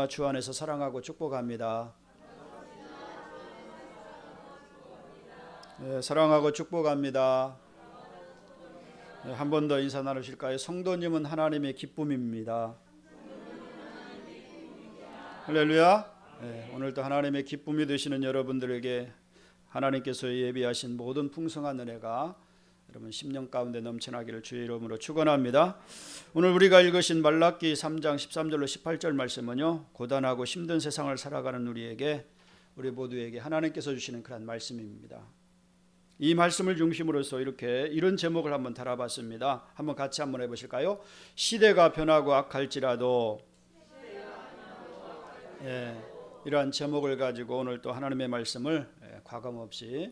주 안에서 사랑하고 축복합니다. 네, 사랑하고 축복합니다. 네, 한 번 더 인사 나누실까요? 성도님은 하나님의 기쁨입니다. 할렐루야. 네, 오늘도 하나님의 기쁨이 되시는 여러분들에게 하나님께서 예비하신 모든 풍성한 은혜가 여러분 심령 가운데 넘쳐나기를 주의 이름으로 축원합니다. 오늘 우리가 읽으신 말라기 3장 13절로 18절 말씀은요, 고단하고 힘든 세상을 살아가는 우리 모두에게 하나님께서 주시는 그런 말씀입니다. 이 말씀을 중심으로서 이런 제목을 한번 달아봤습니다. 한번 같이 한번 해보실까요? 시대가 변하고 악할지라도. 이러한 제목을 가지고 오늘 또 하나님의 말씀을 과감없이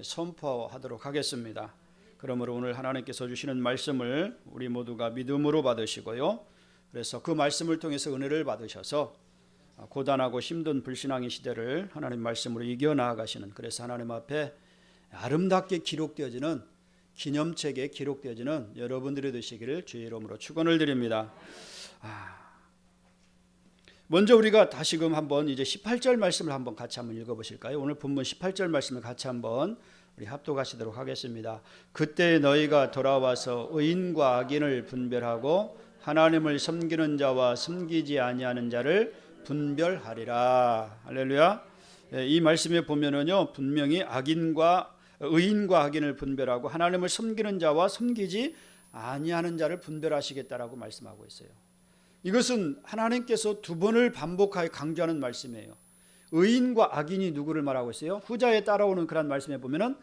선포하도록 하겠습니다. 그러므로 오늘 하나님께서 주시는 말씀을 우리 모두가 믿음으로 받으시고요, 그래서 그 말씀을 통해서 은혜를 받으셔서 고단하고 힘든 불신앙의 시대를 하나님 말씀으로 이겨나가시는, 그래서 하나님 앞에 아름답게 기록되어지는 기념책에 기록되어지는 여러분들이 되시기를 주의 이름으로 축원을 드립니다. 먼저 우리가 다시금 한번 이제 18절 말씀을 한번 같이 한번 읽어보실까요? 오늘 본문 18절 말씀을 같이 한번 우리 합독하시도록 하겠습니다. 그때 너희가 돌아와서 의인과 악인을 분별하고 하나님을 섬기는 자와 섬기지 아니하는 자를 분별하리라. 할렐루야. 이 말씀에 보면은요, 분명히 의인과 악인을 분별하고 하나님을 섬기는 자와 섬기지 아니하는 자를 분별하시겠다라고 말씀하고 있어요. 이것은 하나님께서 두 번을 반복하여 강조하는 말씀이에요. 의인과 악인이 누구를 말하고 있어요? 후자에 따라오는 그런 말씀에 보면은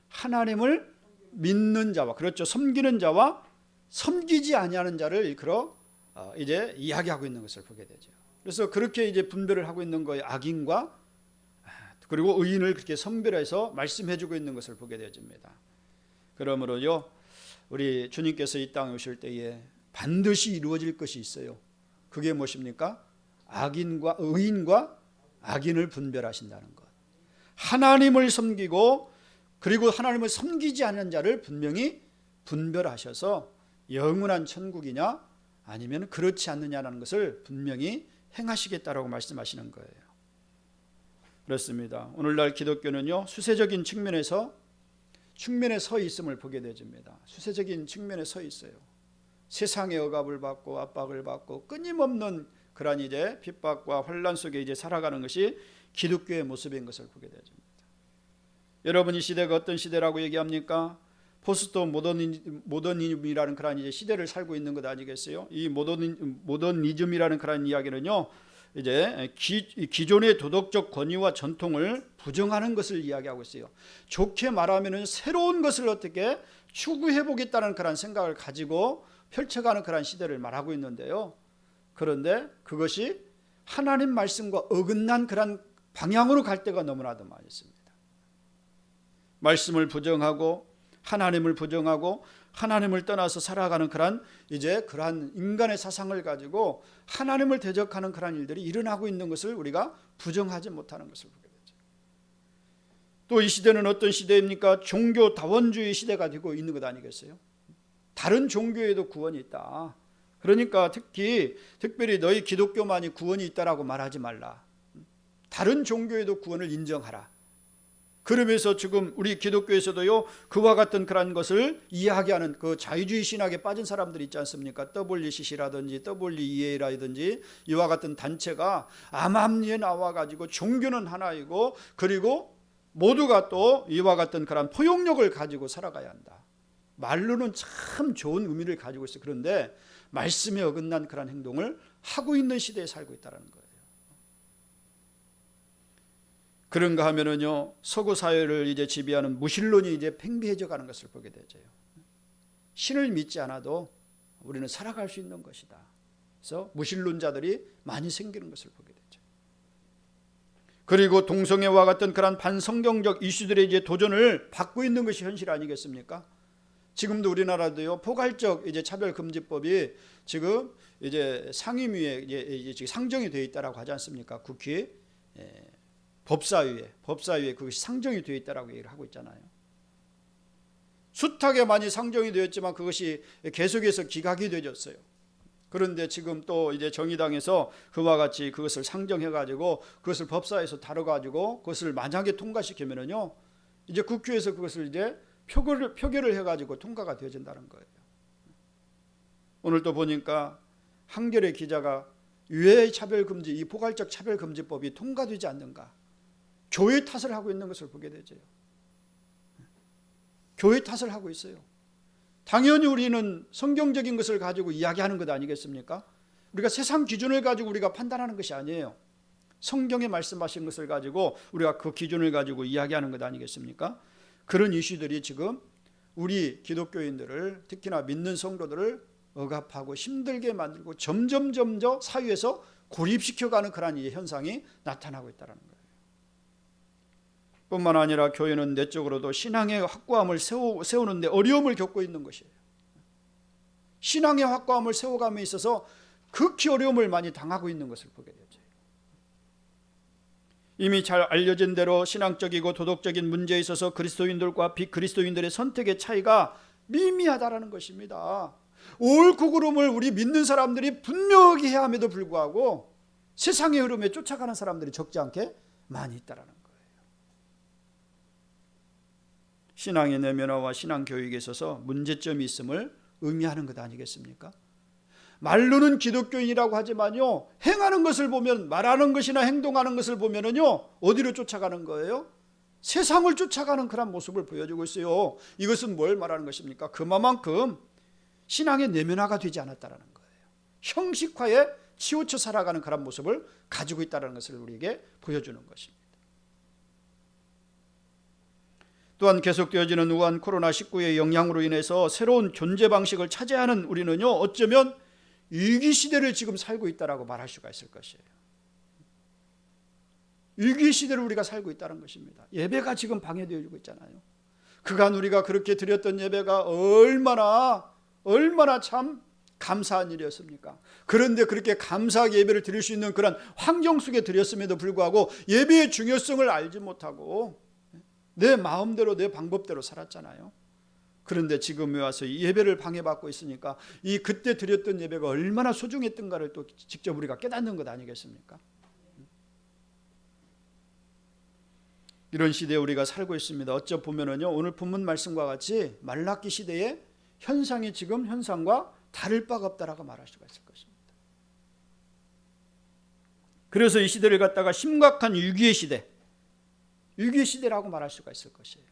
하나님을 믿는 자와, 그렇죠, 섬기는 자와 섬기지 아니하는 자를 일컬어 이제 이야기하고 있는 것을 보게 되죠. 그래서 그렇게 이제 분별을 하고 있는 거예요. 악인과 그리고 의인을 그렇게 선별해서 말씀해주고 있는 것을 보게 되어집니다. 그러므로요, 우리 주님께서 이 땅에 오실 때에 반드시 이루어질 것이 있어요. 그게 무엇입니까? 의인과 악인을 분별하신다는 것. 하나님을 섬기고 그리고 하나님을 섬기지 않는 자를 분명히 분별하셔서 영원한 천국이냐 아니면 그렇지 않느냐라는 것을 분명히 행하시겠다라고 말씀하시는 거예요. 그렇습니다. 오늘날 기독교는요, 수세적인 측면에 서 있음을 보게 되집니다. 수세적인 측면에 서 있어요. 세상의 억압을 받고 압박을 받고 끊임없는 그런 이제 핍박과 혼란 속에 이제 살아가는 것이 기독교의 모습인 것을 보게 되집니다. 여러분, 이 시대가 어떤 시대라고 얘기합니까? 포스트 모더니즘이라는 그런 이제 시대를 살고 있는 것 아니겠어요? 이 모더니즘이라는 그런 이야기는요, 이제 기존의 도덕적 권위와 전통을 부정하는 것을 이야기하고 있어요. 좋게 말하면은 새로운 것을 어떻게 추구해 보겠다는 그런 생각을 가지고 펼쳐가는 그런 시대를 말하고 있는데요. 그런데 그것이 하나님 말씀과 어긋난 그런 방향으로 갈 때가 너무나도 많이 있습니다. 말씀을 부정하고 하나님을 부정하고 하나님을 떠나서 살아가는 그러한 인간의 사상을 가지고 하나님을 대적하는 그런 일들이 일어나고 있는 것을 우리가 부정하지 못하는 것을 보게 되죠. 또 이 시대는 어떤 시대입니까? 종교 다원주의 시대가 되고 있는 것 아니겠어요? 다른 종교에도 구원이 있다. 그러니까 특별히 너희 기독교만이 구원이 있다라고 말하지 말라. 다른 종교에도 구원을 인정하라. 그러면서 지금 우리 기독교에서도요, 그와 같은 그런 것을 이야기하는 그 자유주의 신학에 빠진 사람들이 있지 않습니까? WCC라든지 WEA라든지 이와 같은 단체가 암암리에 나와가지고 종교는 하나이고 그리고 모두가 또 이와 같은 그런 포용력을 가지고 살아가야 한다. 말로는 참 좋은 의미를 가지고 있어요. 그런데 말씀에 어긋난 그런 행동을 하고 있는 시대에 살고 있다는 거예요. 그런가 하면은요, 서구 사회를 이제 지배하는 무신론이 이제 팽배해져 가는 것을 보게 되죠. 신을 믿지 않아도 우리는 살아갈 수 있는 것이다. 그래서 무신론자들이 많이 생기는 것을 보게 되죠. 그리고 동성애와 같은 그런 반성경적 이슈들의 이제 도전을 받고 있는 것이 현실 아니겠습니까? 지금도 우리나라도요, 포괄적 이제 차별금지법이 지금 이제 상임위에 이제 상정이 되어 있다라고 하지 않습니까? 국회 법사위에 그것이 상정이 되어 있다라고 얘기를 하고 있잖아요. 숱하게 많이 상정이 되었지만 그것이 계속해서 기각이 되어졌어요. 그런데 지금 또 이제 정의당에서 그와 같이 그것을 상정해 가지고 그것을 법사에서 다뤄 가지고 그것을 만약에 통과시키면은요, 이제 국회에서 그것을 이제 표결을 해 가지고 통과가 되어진다는 거예요. 오늘 또 보니까 한겨레 기자가 유해 차별금지, 이 포괄적 차별금지법이 통과되지 않는가, 교회 탓을 하고 있는 것을 보게 되죠. 교회 탓을 하고 있어요. 당연히 우리는 성경적인 것을 가지고 이야기하는 것 아니겠습니까? 우리가 세상 기준을 가지고 우리가 판단하는 것이 아니에요. 성경에 말씀하신 것을 가지고 우리가 그 기준을 가지고 이야기하는 것 아니겠습니까? 그런 이슈들이 지금 우리 기독교인들을, 특히나 믿는 성도들을 억압하고 힘들게 만들고 점점 사회에서 고립시켜가는 그런 현상이 나타나고 있다는 거예요. 뿐만 아니라 교회는 내적으로도 신앙의 확고함을 세우는데 어려움을 겪고 있는 것이에요. 신앙의 확고함을 세워감에 있어서 극히 어려움을 많이 당하고 있는 것을 보게 되죠. 이미 잘 알려진 대로 신앙적이고 도덕적인 문제에 있어서 그리스도인들과 비그리스도인들의 선택의 차이가 미미하다라는 것입니다. 옳고 그름을 우리 믿는 사람들이 분명하게 해야 함에도 불구하고 세상의 흐름에 쫓아가는 사람들이 적지 않게 많이 있다라는 거예요. 신앙의 내면화와 신앙 교육에 있어서 문제점이 있음을 의미하는 것 아니겠습니까? 말로는 기독교인이라고 하지만요, 행하는 것을 보면, 말하는 것이나 행동하는 것을 보면은요, 어디로 쫓아가는 거예요? 세상을 쫓아가는 그런 모습을 보여주고 있어요. 이것은 뭘 말하는 것입니까? 그만큼 신앙의 내면화가 되지 않았다는 거예요. 형식화에 치우쳐 살아가는 그런 모습을 가지고 있다는 것을 우리에게 보여주는 것입니다. 또한 계속되어지는 우한 코로나19의 영향으로 인해서 새로운 존재 방식을 차지하는 우리는요, 어쩌면 위기 시대를 지금 살고 있다라고 말할 수가 있을 것이에요. 위기 시대를 우리가 살고 있다는 것입니다. 예배가 지금 방해되어지고 있잖아요. 그간 우리가 그렇게 드렸던 예배가 얼마나 참 감사한 일이었습니까? 그런데 그렇게 감사하게 예배를 드릴 수 있는 그런 환경 속에 드렸음에도 불구하고 예배의 중요성을 알지 못하고 내 마음대로 내 방법대로 살았잖아요. 그런데 지금에 와서 이 예배를 방해받고 있으니까 이 그때 드렸던 예배가 얼마나 소중했던가를 또 직접 우리가 깨닫는 것 아니겠습니까? 이런 시대에 우리가 살고 있습니다. 어찌 보면은요, 오늘 본문 말씀과 같이 말라기 시대의 현상이 지금 현상과 다를 바가 없다라고 말할 수가 있을 것입니다. 그래서 이 시대를 갖다가 심각한 위기의 시대라고 말할 수가 있을 것이에요.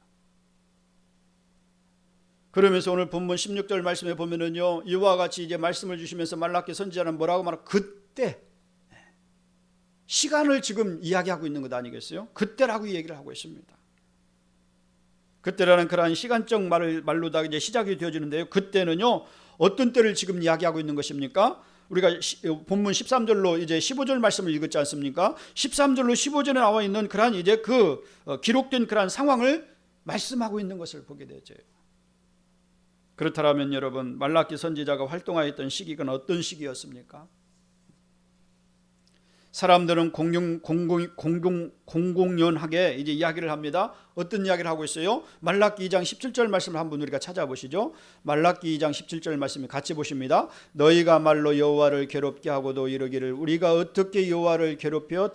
그러면서 오늘 본문 16절 말씀에 보면은요, 이와 같이 이제 말씀을 주시면서 말라기 선지자는 뭐라고 말하고, 그때, 시간을 지금 이야기하고 있는 것 아니겠어요? 그때라고 얘기를 하고 있습니다. 그때라는 그러한 시간적 말로다 이제 시작이 되어지는데요. 그때는요, 어떤 때를 지금 이야기하고 있는 것입니까? 우리가 본문 13절로 이제 15절 말씀을 읽었지 않습니까? 13절로 15절에 나와 있는 그러한 이제 기록된 그러한 상황을 말씀하고 있는 것을 보게 되죠. 그렇다면 여러분, 말라기 선지자가 활동하였던 시기가 어떤 시기였습니까? 사람들은 공공연하게 이제 이야기를 합니다. 어떤 이야기를 하고 있어요? 말라기 2장 17절 말씀을 한번 우리가 찾아보시죠. 말라기 2장 17절 말씀을 같이 보십니다. 너희가 말로 여호와를 괴롭게 하고도 이르기를 우리가 어떻게 여호와를 괴롭혀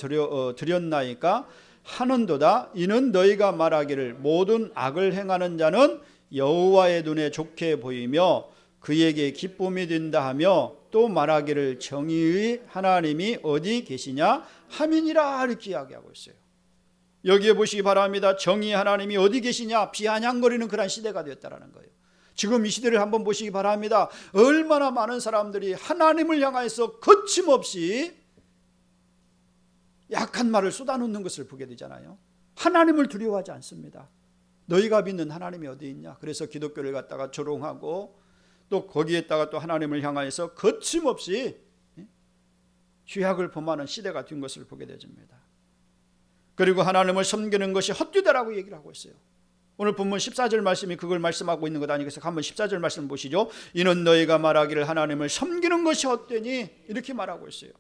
드렸나이까 하는도다. 이는 너희가 말하기를 모든 악을 행하는 자는 여호와의 눈에 좋게 보이며 그에게 기쁨이 된다 하며 또 말하기를 정의의 하나님이 어디 계시냐 함이니라, 이렇게 이야기하고 있어요. 여기에 보시기 바랍니다. 정의의 하나님이 어디 계시냐, 비아냥거리는 그런 시대가 되었다는 거예요. 지금 이 시대를 한번 보시기 바랍니다. 얼마나 많은 사람들이 하나님을 향해서 거침없이 약한 말을 쏟아놓는 것을 보게 되잖아요. 하나님을 두려워하지 않습니다. 너희가 믿는 하나님이 어디 있냐. 그래서 기독교를 갖다가 조롱하고 또 거기에다가 또 하나님을 향하여서 거침없이 죄악을 범하는 시대가 된 것을 보게 되집니다. 그리고 하나님을 섬기는 것이 헛되다라고 얘기를 하고 있어요. 오늘 본문 14절 말씀이 그걸 말씀하고 있는 것 아니겠어요? 한번 14절 말씀 보시죠. 이는 너희가 말하기를 하나님을 섬기는 것이 헛되니, 이렇게 말하고 있어요.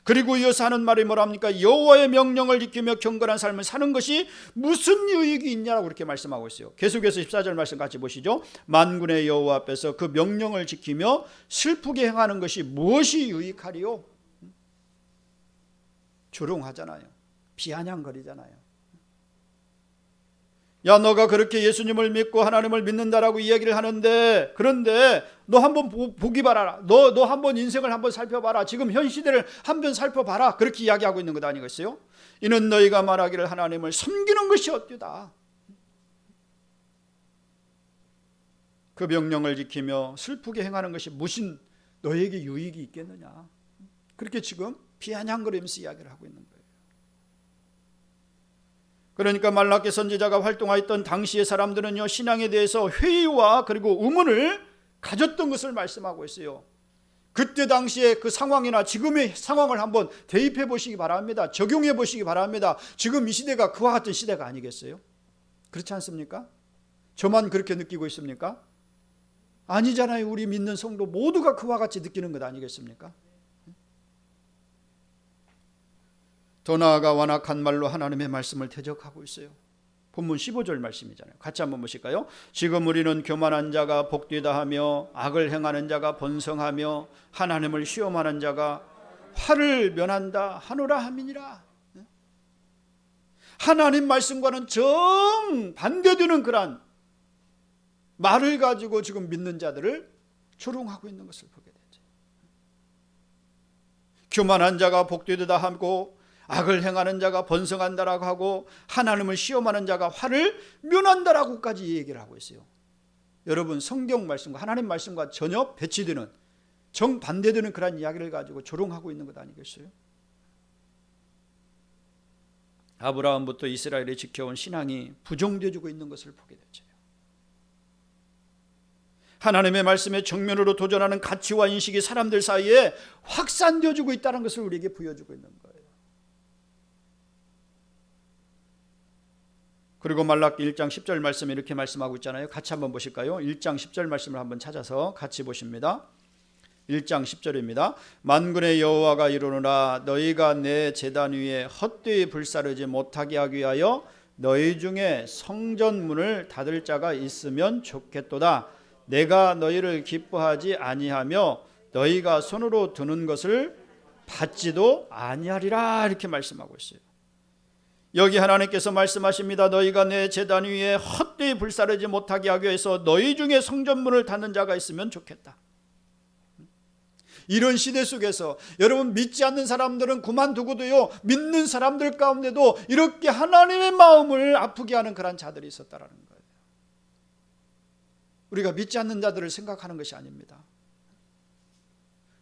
그리고 이어서 하는 말이 뭐랍니까? 여호와의 명령을 지키며 경건한 삶을 사는 것이 무슨 유익이 있냐라고 그렇게 말씀하고 있어요. 계속해서 14절 말씀 같이 보시죠. 만군의 여호와 앞에서 그 명령을 지키며 슬프게 행하는 것이 무엇이 유익하리요? 조롱하잖아요. 비아냥거리잖아요. 야, 너가 그렇게 예수님을 믿고 하나님을 믿는다라고 이야기를 하는데, 그런데 너 한번 보기 바라라. 너 한번 인생을 한번 살펴봐라. 지금 현 시대를 한번 살펴봐라. 그렇게 이야기하고 있는 것 아니겠어요? 이는 너희가 말하기를 하나님을 섬기는 것이 어때다. 그 명령을 지키며 슬프게 행하는 것이 무슨 너에게 유익이 있겠느냐. 그렇게 지금 비아냥거리면서 이야기를 하고 있는 거예요. 그러니까 말라기 선지자가 활동하였던 당시의 사람들은요, 신앙에 대해서 회의와 그리고 의문을 가졌던 것을 말씀하고 있어요. 그때 당시의 그 상황이나 지금의 상황을 한번 대입해 보시기 바랍니다. 적용해 보시기 바랍니다. 지금 이 시대가 그와 같은 시대가 아니겠어요? 그렇지 않습니까? 저만 그렇게 느끼고 있습니까? 아니잖아요. 우리 믿는 성도 모두가 그와 같이 느끼는 것 아니겠습니까? 더 나아가 완악한 말로 하나님의 말씀을 대적하고 있어요. 본문 15절 말씀이잖아요. 같이 한번 보실까요? 지금 우리는 교만한 자가 복되다 하며 악을 행하는 자가 번성하며 하나님을 시험하는 자가 화를 면한다 하노라 함이니라. 하나님 말씀과는 정반대되는 그런 말을 가지고 지금 믿는 자들을 조롱하고 있는 것을 보게 되죠. 교만한 자가 복되다 하고 악을 행하는 자가 번성한다라고 하고 하나님을 시험하는 자가 화를 면한다라고까지 얘기를 하고 있어요. 여러분, 성경 말씀과 하나님 말씀과 전혀 배치되는 정반대되는 그런 이야기를 가지고 조롱하고 있는 것 아니겠어요? 아브라함부터 이스라엘이 지켜온 신앙이 부정되어지고 있는 것을 보게 되죠. 하나님의 말씀에 정면으로 도전하는 가치와 인식이 사람들 사이에 확산되어지고 있다는 것을 우리에게 보여주고 있는 거예요. 그리고 말라기 1장 10절 말씀에 이렇게 말씀하고 있잖아요. 같이 한번 보실까요? 1장 10절 말씀을 한번 찾아서 같이 보십니다. 1장 10절입니다. 만군의 여호와가 이르노라 너희가 내 제단 위에 헛되이 불사르지 못하게 하기 위하여 너희 중에 성전 문을 닫을 자가 있으면 좋겠도다. 내가 너희를 기뻐하지 아니하며 너희가 손으로 드는 것을 받지도 아니하리라. 이렇게 말씀하고 있어요. 여기 하나님께서 말씀하십니다. 너희가 내 제단 위에 헛되이 불사르지 못하게 하기 위해서 너희 중에 성전문을 닫는 자가 있으면 좋겠다. 이런 시대 속에서 여러분, 믿지 않는 사람들은 그만두고도요, 믿는 사람들 가운데도 이렇게 하나님의 마음을 아프게 하는 그런 자들이 있었다라는 거예요. 우리가 믿지 않는 자들을 생각하는 것이 아닙니다.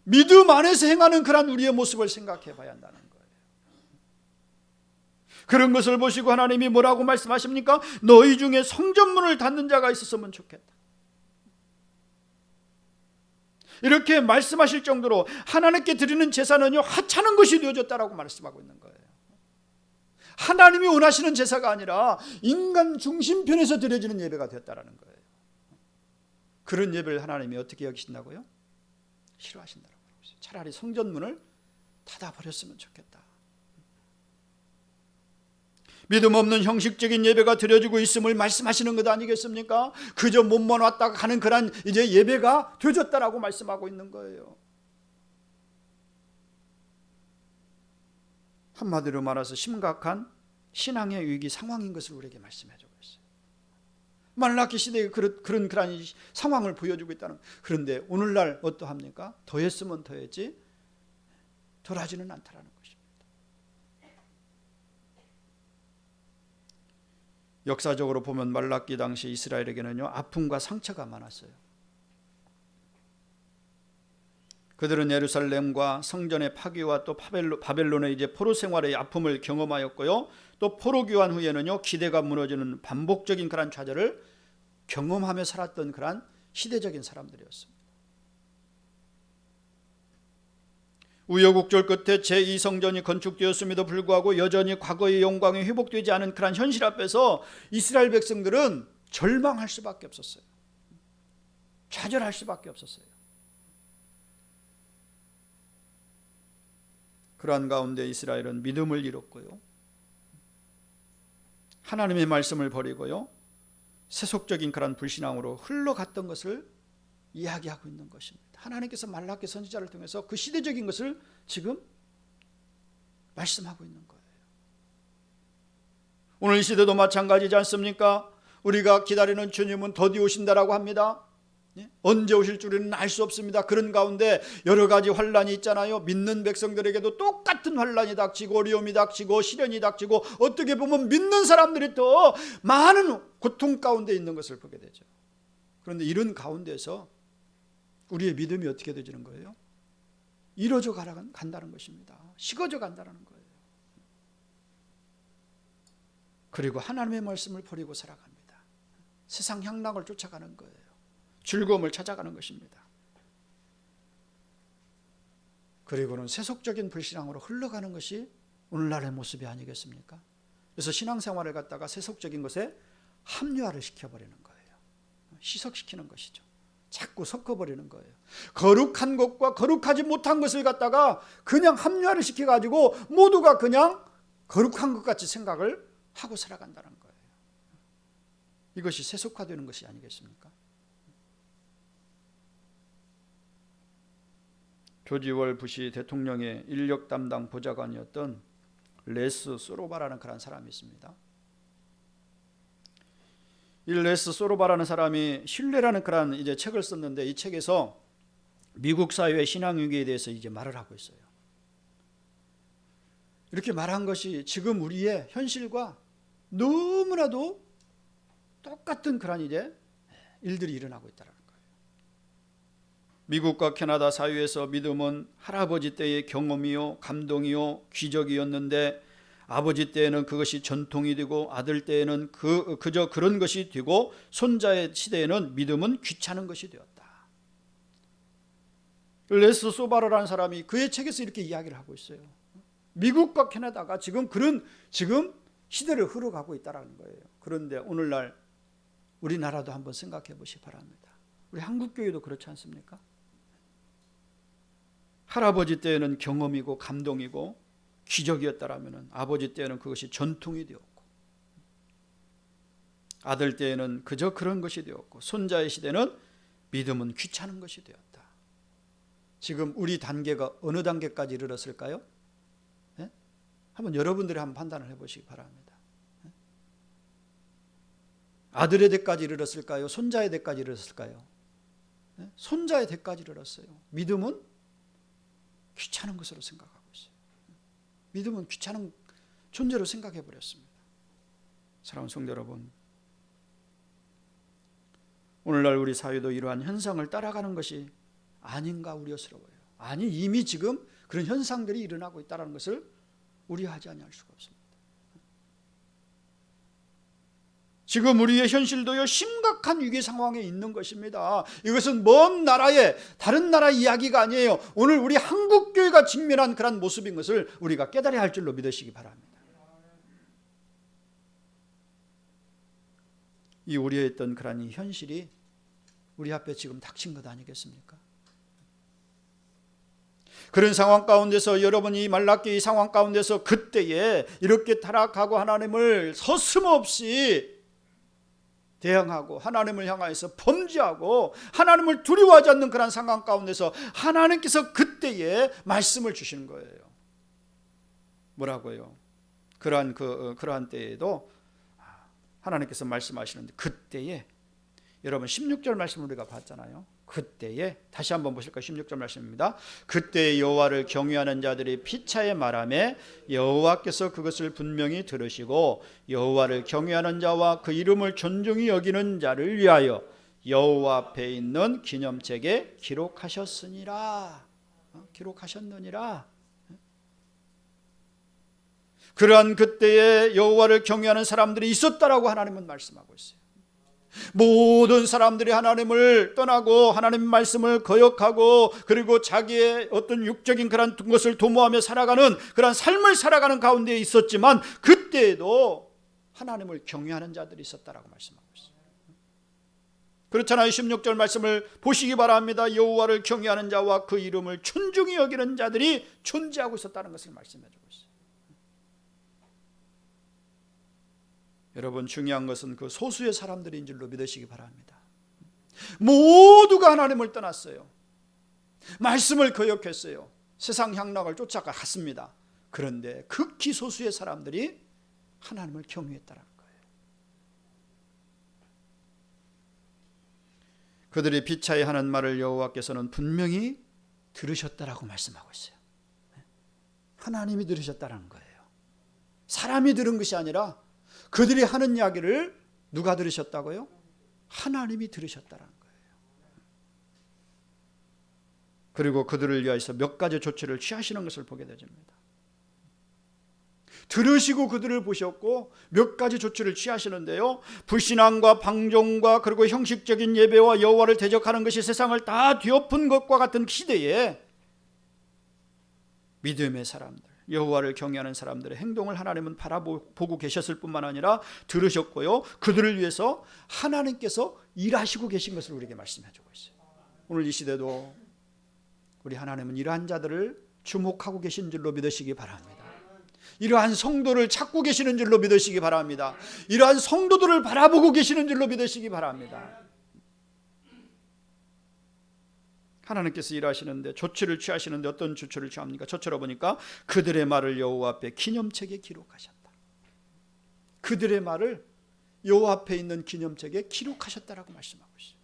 믿음 안에서 행하는 그런 우리의 모습을 생각해 봐야 한다는 거예요. 그런 것을 보시고 하나님이 뭐라고 말씀하십니까? 너희 중에 성전문을 닫는 자가 있었으면 좋겠다. 이렇게 말씀하실 정도로 하나님께 드리는 제사는요, 하찮은 것이 되어졌다라고 말씀하고 있는 거예요. 하나님이 원하시는 제사가 아니라 인간 중심편에서 드려지는 예배가 되었다라는 거예요. 그런 예배를 하나님이 어떻게 여기신다고요? 싫어하신다고 하고 있어요. 차라리 성전문을 닫아버렸으면 좋겠다. 믿음 없는 형식적인 예배가 드려지고 있음을 말씀하시는 것 아니겠습니까? 그저 몸만 왔다가 가는 그런 이제 예배가 되어졌다라고 말씀하고 있는 거예요. 한마디로 말해서 심각한 신앙의 위기 상황인 것을 우리에게 말씀해주고 있어요. 말라기 시대에 그런 상황을 보여주고 있다는. 그런데 오늘날 어떠합니까? 더했으면 더했지 덜하지는 않다라는 것입니다. 역사적으로 보면 말라기 당시 이스라엘에게는요, 아픔과 상처가 많았어요. 그들은 예루살렘과 성전의 파괴와 또 바벨론의 이제 포로 생활의 아픔을 경험하였고요, 또 포로 귀환 후에는요, 기대가 무너지는 반복적인 그런 좌절을 경험하며 살았던 그런 시대적인 사람들이었습니다. 우여곡절 끝에 제2성전이 건축되었음에도 불구하고 여전히 과거의 영광이 회복되지 않은 그런 현실 앞에서 이스라엘 백성들은 절망할 수밖에 없었어요. 좌절할 수밖에 없었어요. 그러한 가운데 이스라엘은 믿음을 잃었고요, 하나님의 말씀을 버리고요, 세속적인 그런 불신앙으로 흘러갔던 것을 이야기하고 있는 것입니다. 하나님께서 말라기 선지자를 통해서 그 시대적인 것을 지금 말씀하고 있는 거예요. 오늘 이 시대도 마찬가지지 않습니까? 우리가 기다리는 주님은 더디 오신다라고 합니다. 언제 오실 줄은 알 수 없습니다. 그런 가운데 여러 가지 환란이 있잖아요. 믿는 백성들에게도 똑같은 환란이 닥치고 어려움이 닥치고 시련이 닥치고, 어떻게 보면 믿는 사람들이 더 많은 고통 가운데 있는 것을 보게 되죠. 그런데 이런 가운데서 우리의 믿음이 어떻게 되지는 거예요? 이뤄져 간다는 것입니다. 식어져 간다는 거예요. 그리고 하나님의 말씀을 버리고 살아갑니다. 세상 향락을 쫓아가는 거예요. 즐거움을 찾아가는 것입니다. 그리고는 세속적인 불신앙으로 흘러가는 것이 오늘날의 모습이 아니겠습니까? 그래서 신앙생활을 갖다가 세속적인 것에 합리화를 시켜버리는 거예요. 희석시키는 것이죠. 자꾸 섞어버리는 거예요. 거룩한 것과 거룩하지 못한 것을 갖다가 그냥 합리화를 시켜가지고 모두가 그냥 거룩한 것 같이 생각을 하고 살아간다는 거예요. 이것이 세속화되는 것이 아니겠습니까? 조지 월 부시 대통령의 인력 담당 보좌관이었던 레스 소로바라는 그런 사람이 있습니다. 이 레스 소로바라는 사람이 신뢰라는 그런 이제 책을 썼는데, 이 책에서 미국 사회의 신앙 위기에 대해서 이제 말을 하고 있어요. 이렇게 말한 것이 지금 우리의 현실과 너무나도 똑같은 그런 이제 일들이 일어나고 있다는 거예요. 미국과 캐나다 사회에서 믿음은 할아버지 때의 경험이요, 감동이요, 기적이었는데, 아버지 때에는 그것이 전통이 되고, 아들 때에는 그저 그런 것이 되고, 손자의 시대에는 믿음은 귀찮은 것이 되었다. 레스 소바르라는 사람이 그의 책에서 이렇게 이야기를 하고 있어요. 미국과 캐나다가 지금 시대를 흐려가고 있다는 거예요. 그런데 오늘날 우리나라도 한번 생각해 보시기 바랍니다. 우리 한국교회도 그렇지 않습니까? 할아버지 때에는 경험이고 감동이고 기적이었다라면 아버지 때에는 그것이 전통이 되었고, 아들 때에는 그저 그런 것이 되었고, 손자의 시대는 믿음은 귀찮은 것이 되었다. 지금 우리 단계가 어느 단계까지 이르렀을까요? 네? 한번 여러분들이 한번 판단을 해보시기 바랍니다. 네? 아들의 대까지 이르렀을까요? 손자의 대까지 이르렀을까요? 네? 손자의 대까지 이르렀어요. 믿음은 귀찮은 것으로 생각하고 있어요. 믿음은 귀찮은 존재로 생각해 버렸습니다. 사랑하는 성도 여러분, 오늘날 우리 사회도 이러한 현상을 따라가는 것이 아닌가 우려스러워요. 아니, 이미 지금 그런 현상들이 일어나고 있다는 것을 우려하지 아니할 수가 없습니다. 지금 우리의 현실도요, 심각한 위기 상황에 있는 것입니다. 이것은 먼 나라의 다른 나라 이야기가 아니에요. 오늘 우리 한국교회가 직면한 그런 모습인 것을 우리가 깨달아야 할 줄로 믿으시기 바랍니다. 이 우려했던 그런 이 현실이 우리 앞에 지금 닥친 것 아니겠습니까? 그런 상황 가운데서 여러분이 말라기 이 상황 가운데서 그때에 이렇게 타락하고 하나님을 서슴없이 대항하고 하나님을 향하여서 범죄하고 하나님을 두려워하지 않는 그런 상황 가운데서 하나님께서 그때에 말씀을 주시는 거예요. 뭐라고요? 그러한 때에도 하나님께서 말씀하시는데, 그때에 여러분 16절 말씀을 우리가 봤잖아요. 그때에 다시 한번 보실까요? 16절 말씀입니다. 그때 여호와를 경외하는 자들이 피차에 말하매 여호와께서 그것을 분명히 들으시고 여호와를 경외하는 자와 그 이름을 존중히 여기는 자를 위하여 여호와 앞에 있는 기념책에 기록하셨느니라. 그러한 그때에 여호와를 경외하는 사람들이 있었다라고 하나님은 말씀하고 있어요. 모든 사람들이 하나님을 떠나고 하나님의 말씀을 거역하고 그리고 자기의 어떤 육적인 그런 것을 도모하며 살아가는 그런 삶을 살아가는 가운데 있었지만, 그때에도 하나님을 경외하는 자들이 있었다라고 말씀하고 있어요. 그렇잖아요. 16절 말씀을 보시기 바랍니다. 여호와를 경외하는 자와 그 이름을 존중히 여기는 자들이 존재하고 있었다는 것을 말씀해주고 있어요. 여러분, 중요한 것은 그 소수의 사람들인 줄로 믿으시기 바랍니다. 모두가 하나님을 떠났어요. 말씀을 거역했어요. 세상 향락을 쫓아갔습니다. 그런데 극히 소수의 사람들이 하나님을 경외했다는 거예요. 그들이 비차이하는 말을 여호와께서는 분명히 들으셨다라고 말씀하고 있어요. 하나님이 들으셨다는 거예요. 사람이 들은 것이 아니라 그들이 하는 이야기를 누가 들으셨다고요? 하나님이 들으셨다는 거예요. 그리고 그들을 위하여서 몇 가지 조치를 취하시는 것을 보게 되집니다. 들으시고 그들을 보셨고 몇 가지 조치를 취하시는데요, 불신앙과 방종과 그리고 형식적인 예배와 여호와를 대적하는 것이 세상을 다 뒤엎은 것과 같은 시대에 믿음의 사람들, 여호와를 경외하는 사람들의 행동을 하나님은 바라보고 계셨을 뿐만 아니라 들으셨고요, 그들을 위해서 하나님께서 일하시고 계신 것을 우리에게 말씀해 주고 있어요. 오늘 이 시대도 우리 하나님은 이러한 자들을 주목하고 계신 줄로 믿으시기 바랍니다. 이러한 성도를 찾고 계시는 줄로 믿으시기 바랍니다. 이러한 성도들을 바라보고 계시는 줄로 믿으시기 바랍니다. 하나님께서 일하시는데 조치를 취하시는데 어떤 조치를 취합니까? 저처럼 보니까 그들의 말을 여호와 앞에 기념책에 기록하셨다. 그들의 말을 여호와 앞에 있는 기념책에 기록하셨다라고 말씀하고 있어요.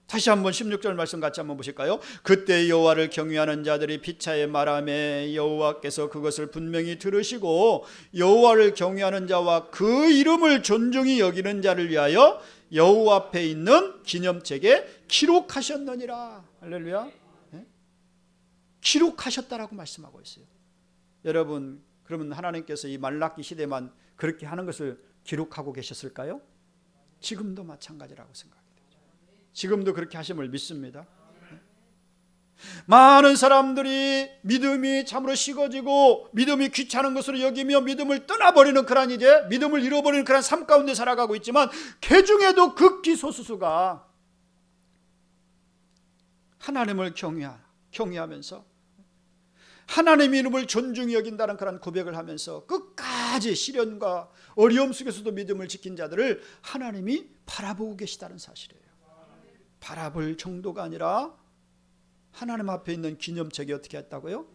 다시 한번 16절 말씀 같이 한번 보실까요? 그때 여호와를 경외하는 자들이 피차에 말하매 여호와께서 그것을 분명히 들으시고 여호와를 경외하는 자와 그 이름을 존중히 여기는 자를 위하여 여호와 앞에 있는 기념책에 기록하셨느니라. 할렐루야. 네? 기록하셨다라고 말씀하고 있어요. 여러분, 그러면 하나님께서 이 말라기 시대만 그렇게 하는 것을 기록하고 계셨을까요? 지금도 마찬가지라고 생각합니다. 지금도 그렇게 하심을 믿습니다. 많은 사람들이 믿음이 참으로 식어지고 믿음이 귀찮은 것으로 여기며 믿음을 떠나버리는 그런 이제 믿음을 잃어버리는 그런 삶 가운데 살아가고 있지만 그 중에도 극히 소수수가 하나님을 경외하면서 하나님의 이름을 존중히 여긴다는 그런 고백을 하면서 끝까지 시련과 어려움 속에서도 믿음을 지킨 자들을 하나님이 바라보고 계시다는 사실이에요. 바라볼 정도가 아니라 하나님 앞에 있는 기념책에 어떻게 했다고요?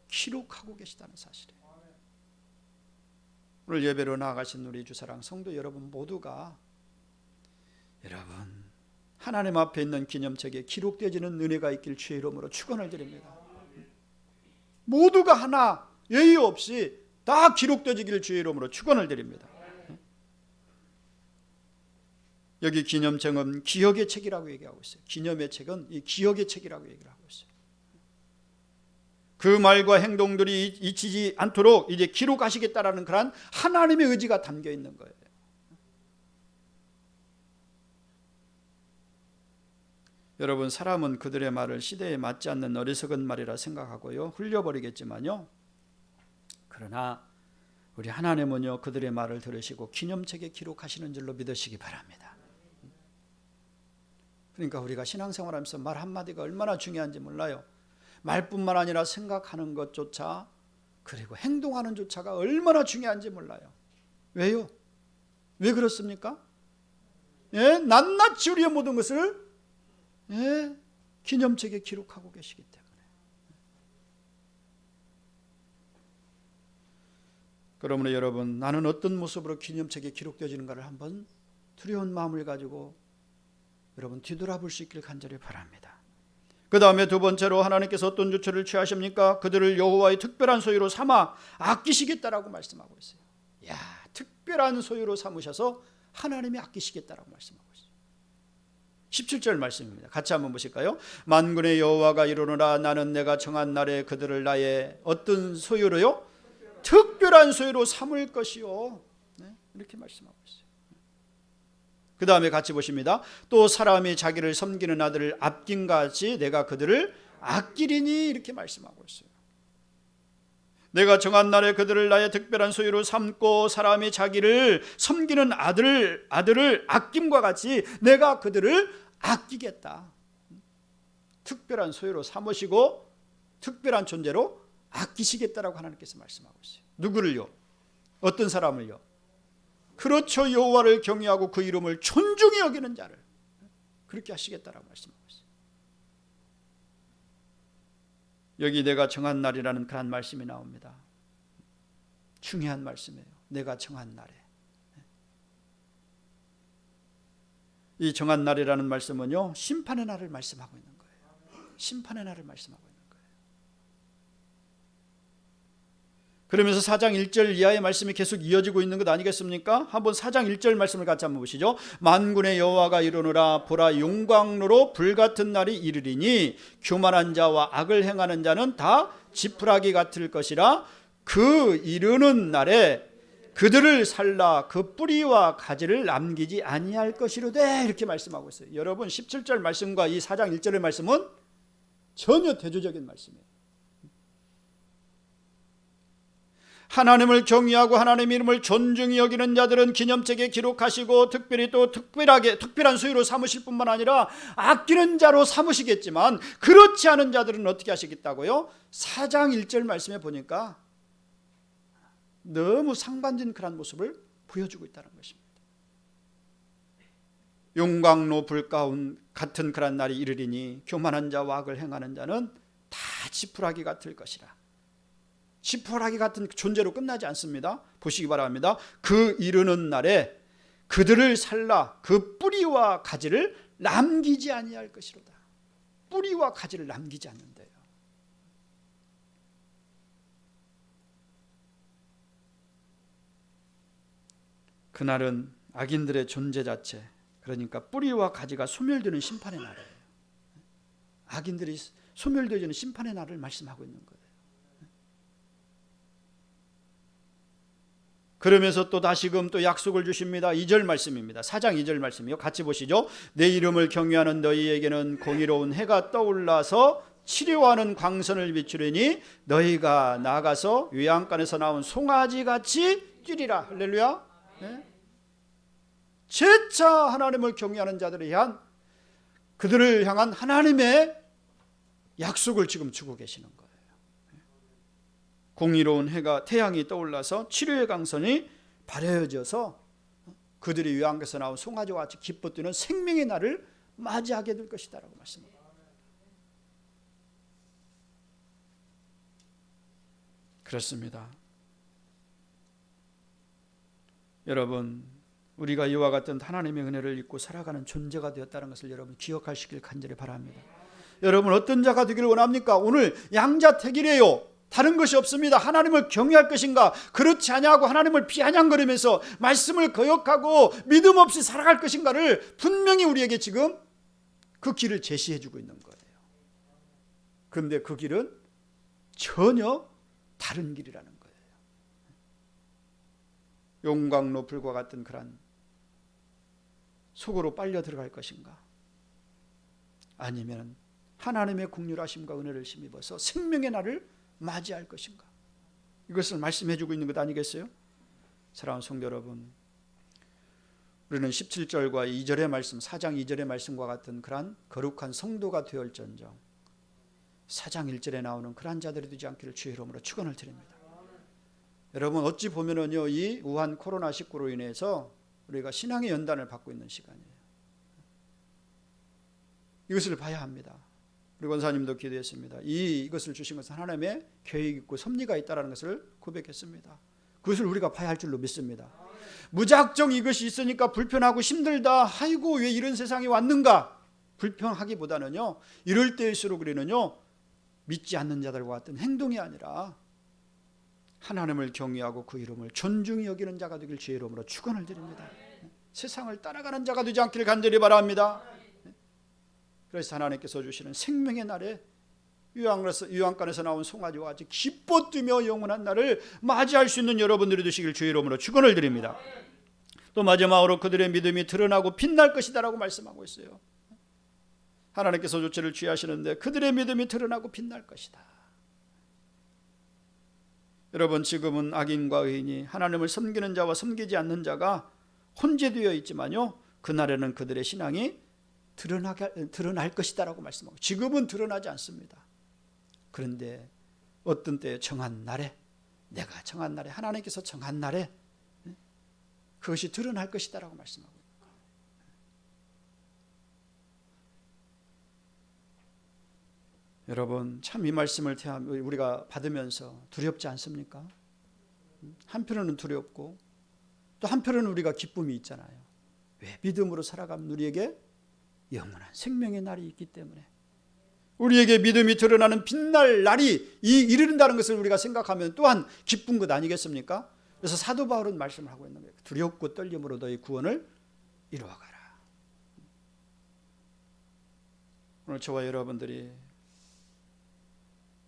기록하고 계시다는 사실이에요. 오늘 예배로 나아가신 우리 주사랑 성도 여러분 모두가 여러분 하나님 앞에 있는 기념책에 기록되어지는 은혜가 있길 주의 이름으로 축원을 드립니다. 모두가 하나 예의 없이 다 기록되어지길 주의 이름으로 축원을 드립니다. 여기 기념책은 기억의 책이라고 얘기하고 있어요. 기념의 책은 이 기억의 책이라고 얘기를 하고 있어요. 그 말과 행동들이 잊히지 않도록 이제 기록하시겠다라는 그런 하나님의 의지가 담겨 있는 거예요. 여러분, 사람은 그들의 말을 시대에 맞지 않는 어리석은 말이라 생각하고요, 흘려버리겠지만요, 그러나 우리 하나님은요 그들의 말을 들으시고 기념책에 기록하시는 줄로 믿으시기 바랍니다. 그러니까 우리가 신앙생활하면서 말 한마디가 얼마나 중요한지 몰라요. 말뿐만 아니라 생각하는 것조차 그리고 행동하는 조차가 얼마나 중요한지 몰라요. 왜요? 왜 그렇습니까? 예, 낱낱이 우리의 모든 것을 기념책에 기록하고 계시기 때문에. 그러므로 여러분, 나는 어떤 모습으로 기념책에 기록되어지는가를 한번 두려운 마음을 가지고 여러분 뒤돌아볼 수 있길 간절히 바랍니다. 그 다음에 두 번째로 하나님께서 어떤 조치를 취하십니까? 그들을 여호와의 특별한 소유로 삼아 아끼시겠다라고 말씀하고 있어요. 야, 특별한 소유로 삼으셔서 하나님이 아끼시겠다라고 말씀하고 있어요. 17절 말씀입니다. 같이 한번 보실까요? 만군의 여호와가 이르노라 나는 내가 정한 날에 그들을 나의 어떤 소유로요? 특별한 소유로 삼을 것이요. 네, 이렇게 말씀하고 있어요. 그 다음에 같이 보십니다. 또 사람이 자기를 섬기는 아들을 아낀 같이 내가 그들을 아끼리니 이렇게 말씀하고 있어요. 내가 정한 날에 그들을 나의 특별한 소유로 삼고 사람이 자기를 섬기는 아들을 아낌과 같이 내가 그들을 아끼겠다. 특별한 소유로 삼으시고 특별한 존재로 아끼시겠다라고 하나님께서 말씀하고 있어요. 누구를요? 어떤 사람을요? 그렇죠. 여호와를 경외하고 그 이름을 존중히 여기는 자를 그렇게 하시겠다라고 말씀하고 있어요. 여기 내가 정한 날이라는 그런 말씀이 나옵니다. 중요한 말씀이에요. 내가 정한 날에. 이 정한 날이라는 말씀은요, 심판의 날을 말씀하고 있는 거예요. 심판의 날을 말씀하고 있는 거예요. 그러면서 4장 1절 이하의 말씀이 계속 이어지고 있는 것 아니겠습니까? 한번 4장 1절 말씀을 같이 한번 보시죠. 만군의 여호와가 이르노라 보라 용광로로 불같은 날이 이르리니 교만한 자와 악을 행하는 자는 다 지푸라기 같을 것이라 그 이르는 날에 그들을 살라 그 뿌리와 가지를 남기지 아니할 것이로되 이렇게 말씀하고 있어요. 여러분 17절 말씀과 이 4장 1절의 말씀은 전혀 대조적인 말씀이에요. 하나님을 경외하고 하나님의 이름을 존중히 여기는 자들은 기념책에 기록하시고 특별히 또 특별한 소유로 삼으실 뿐만 아니라 아끼는 자로 삼으시겠지만 그렇지 않은 자들은 어떻게 하시겠다고요? 4장 1절 말씀에 보니까 너무 상반된 그런 모습을 보여주고 있다는 것입니다. 용광로 불가운 같은 그런 날이 이르리니 교만한 자와 악을 행하는 자는 다 지푸라기 같을 것이라. 지푸라기 같은 존재로 끝나지 않습니다. 보시기 바랍니다. 그 이르는 날에 그들을 살라 그 뿌리와 가지를 남기지 아니할 것이로다. 뿌리와 가지를 남기지 않는데요. 그날은 악인들의 존재 자체, 그러니까 뿌리와 가지가 소멸되는 심판의 날이에요. 악인들이 소멸되어지는 심판의 날을 말씀하고 있는 거예요. 그러면서 또 다시금 또 약속을 주십니다. 2절 말씀입니다. 4장 2절 말씀이요. 같이 보시죠. 내 이름을 경외하는 너희에게는 공의로운 해가 떠올라서 치료하는 광선을 비추리니 너희가 나가서 요양간에서 나온 송아지같이 뛰리라. 할렐루야. 네? 재차 하나님을 경외하는 자들을 향한 그들을 향한 하나님의 약속을 지금 주고 계시는 거예요. 공의로운 해가 태양이 떠올라서 치료의 강선이 발해져서 그들이 요양에서 나온 송아지와 같이 기뻐 뛰는 생명의 날을 맞이하게 될 것이다라고 말씀합니다. 그렇습니다. 여러분, 우리가 이와 같은 하나님의 은혜를 입고 살아가는 존재가 되었다는 것을 여러분 기억하시길 간절히 바랍니다. 여러분 어떤 자가 되기를 원합니까? 오늘 양자택일이에요. 다른 것이 없습니다. 하나님을 경외할 것인가, 그렇지 아니하고 하나님을 비아냥거리면서 말씀을 거역하고 믿음 없이 살아갈 것인가를 분명히 우리에게 지금 그 길을 제시해 주고 있는 거예요. 그런데 그 길은 전혀 다른 길이라는 거예요. 용광로 불과 같은 그런 속으로 빨려 들어갈 것인가, 아니면 하나님의 긍휼하심과 은혜를 힘입어서 생명의 날을 맞이할 것인가, 이것을 말씀해 주고 있는 것 아니겠어요? 사랑하는 성도 여러분, 우리는 17절과 2절의 말씀, 4장 2절의 말씀과 같은 그러한 거룩한 성도가 되었을지언정 4장 1절에 나오는 그러한 자들이 되지 않기를 주의 이름으로 축원을 드립니다. 여러분 어찌 보면은요, 이 우한 코로나19로 인해서 우리가 신앙의 연단을 받고 있는 시간이에요. 이것을 봐야 합니다. 우리 권사님도 기도했습니다. 이것을 주신 것은 하나님의 계획 있고 섭리가 있다는 것을 고백했습니다. 그것을 우리가 봐야 할 줄로 믿습니다. 무작정 이것이 있으니까 불편하고 힘들다, 아이고 왜 이런 세상이 왔는가, 불평하기보다는요, 이럴 때일수록 우리는요, 믿지 않는 자들과 같은 행동이 아니라 하나님을 경외하고 그 이름을 존중히 여기는 자가 되길 주의 이름으로 축원을 드립니다. 세상을 따라가는 자가 되지 않기를 간절히 바랍니다. 그래서 하나님께서 주시는 생명의 날에 유황간에서 나온 송아지와 같이 기뻐 뛰며 영원한 날을 맞이할 수 있는 여러분들이 되시길 주의 이름으로 축원을 드립니다. 또 마지막으로 그들의 믿음이 드러나고 빛날 것이다라고 말씀하고 있어요. 하나님께서 조치를 취하시는데 그들의 믿음이 드러나고 빛날 것이다. 여러분, 지금은 악인과 의인이, 하나님을 섬기는 자와 섬기지 않는 자가 혼재되어 있지만요, 그날에는 그들의 신앙이 드러날 것이다라고 말씀하고, 지금은 드러나지 않습니다. 그런데 어떤 때에 정한 날에, 내가 정한 날에, 하나님께서 정한 날에 그것이 드러날 것이다라고 말씀하고 있습니다. 여러분, 참 이 말씀을 우리가 받으면서 두렵지 않습니까? 한편으로는 두렵고 또 한편으로는 우리가 기쁨이 있잖아요. 왜? 믿음으로 살아가면 우리에게 영원한 생명의 날이 있기 때문에, 우리에게 믿음이 드러나는 빛날 날이 이른다는 것을 우리가 생각하면 또한 기쁜 것 아니겠습니까? 그래서 사도 바울은 말씀을 하고 있는 거예요. 두렵고 떨림으로 너희 구원을 이루어가라. 오늘 저와 여러분들이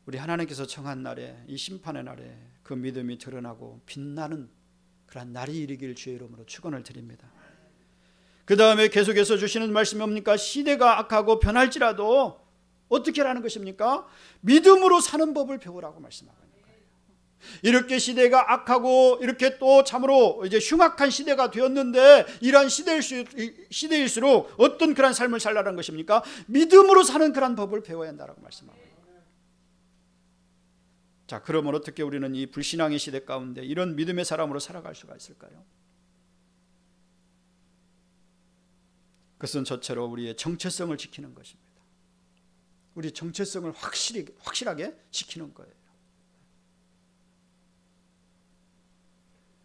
우리 하나님께서 정한 날에, 이 심판의 날에 그 믿음이 드러나고 빛나는 그런 날이 이르길 주의 이름으로 축원을 드립니다. 그 다음에 계속해서 주시는 말씀이 뭡니까? 시대가 악하고 변할지라도 어떻게 하라는 것입니까? 믿음으로 사는 법을 배우라고 말씀하고 있는 거예요. 이렇게 시대가 악하고 이렇게 또 참으로 이제 흉악한 시대가 되었는데, 이러한 시대일수록 어떤 그런 삶을 살라는 것입니까? 믿음으로 사는 그런 법을 배워야 한다고 말씀하고 있는 거예요. 자, 그러면 어떻게 우리는 이 불신앙의 시대 가운데 이런 믿음의 사람으로 살아갈 수가 있을까요? 그것은 저체로 우리의 정체성을 지키는 것입니다. 우리 정체성을 확실하게 지키는 거예요.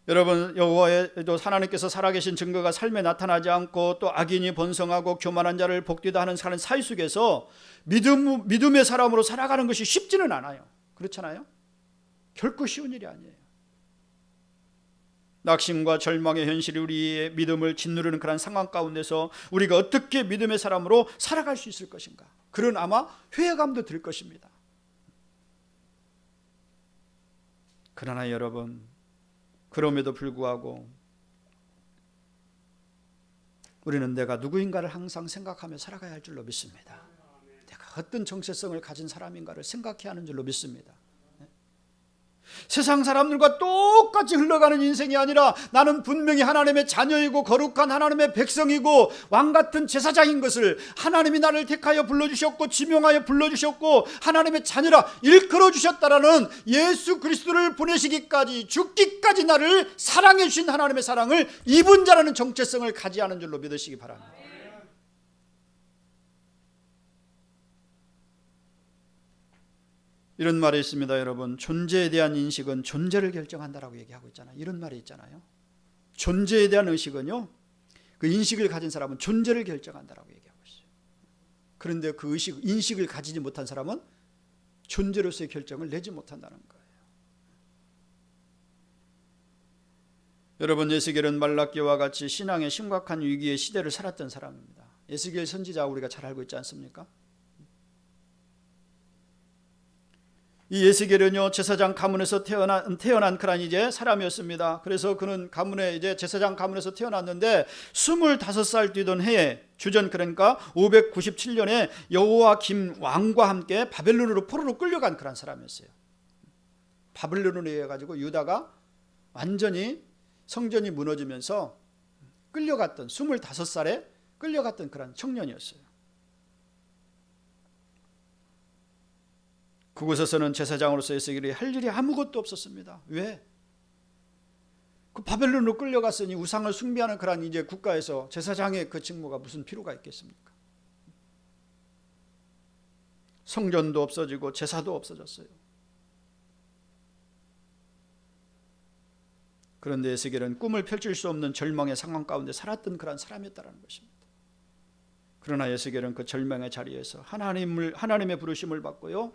여러분, 여호와의 하나님께서 살아계신 증거가 삶에 나타나지 않고 또 악인이 번성하고 교만한 자를 복되다 하는 사회 속에서 믿음의 사람으로 살아가는 것이 쉽지는 않아요. 그렇잖아요? 결코 쉬운 일이 아니에요. 낙심과 절망의 현실이 우리의 믿음을 짓누르는 그런 상황 가운데서 우리가 어떻게 믿음의 사람으로 살아갈 수 있을 것인가, 그런 아마 회의감도 들 것입니다. 그러나 여러분, 그럼에도 불구하고 우리는 내가 누구인가를 항상 생각하며 살아가야 할 줄로 믿습니다. 내가 어떤 정체성을 가진 사람인가를 생각해야 하는 줄로 믿습니다. 세상 사람들과 똑같이 흘러가는 인생이 아니라, 나는 분명히 하나님의 자녀이고 거룩한 하나님의 백성이고 왕같은 제사장인 것을 하나님이 나를 택하여 불러주셨고 지명하여 불러주셨고 하나님의 자녀라 일컬어 주셨다라는 예수 그리스도를 보내시기까지, 죽기까지 나를 사랑해 주신 하나님의 사랑을 입은 자라는 정체성을 가지하는 줄로 믿으시기 바랍니다. 이런 말이 있습니다. 여러분, 존재에 대한 인식은 존재를 결정한다라고 얘기하고 있잖아요. 이런 말이 있잖아요. 존재에 대한 의식은요, 그 인식을 가진 사람은 존재를 결정한다라고 얘기하고 있어요. 그런데 그 인식을 가지지 못한 사람은 존재로서의 결정을 내지 못한다는 거예요. 여러분, 에스겔은 말라기와 같이 신앙의 심각한 위기의 시대를 살았던 사람입니다. 에스겔 선지자 우리가 잘 알고 있지 않습니까? 이 에스겔은요, 제사장 가문에서 태어난 그런 이제 사람이었습니다. 그래서 그는 가문에 이제 제사장 가문에서 태어났는데 25살 되던 해에, 주전 그러니까 597년에 여호와김 왕과 함께 바벨론으로 포로로 끌려간 그런 사람이었어요. 바벨론으로 해가지고 유다가 완전히 성전이 무너지면서 끌려갔던, 25살에 끌려갔던 그런 청년이었어요. 그곳에서는 제사장으로서 에스겔이 할 일이 아무것도 없었습니다. 왜? 그 바벨론으로 끌려갔으니 우상을 숭배하는 그런 이제 국가에서 제사장의 그 직무가 무슨 필요가 있겠습니까? 성전도 없어지고 제사도 없어졌어요. 그런데 에스겔은 꿈을 펼칠 수 없는 절망의 상황 가운데 살았던 그런 사람이었다는 것입니다. 그러나 에스겔은 그 절망의 자리에서 하나님의 부르심을 받고요,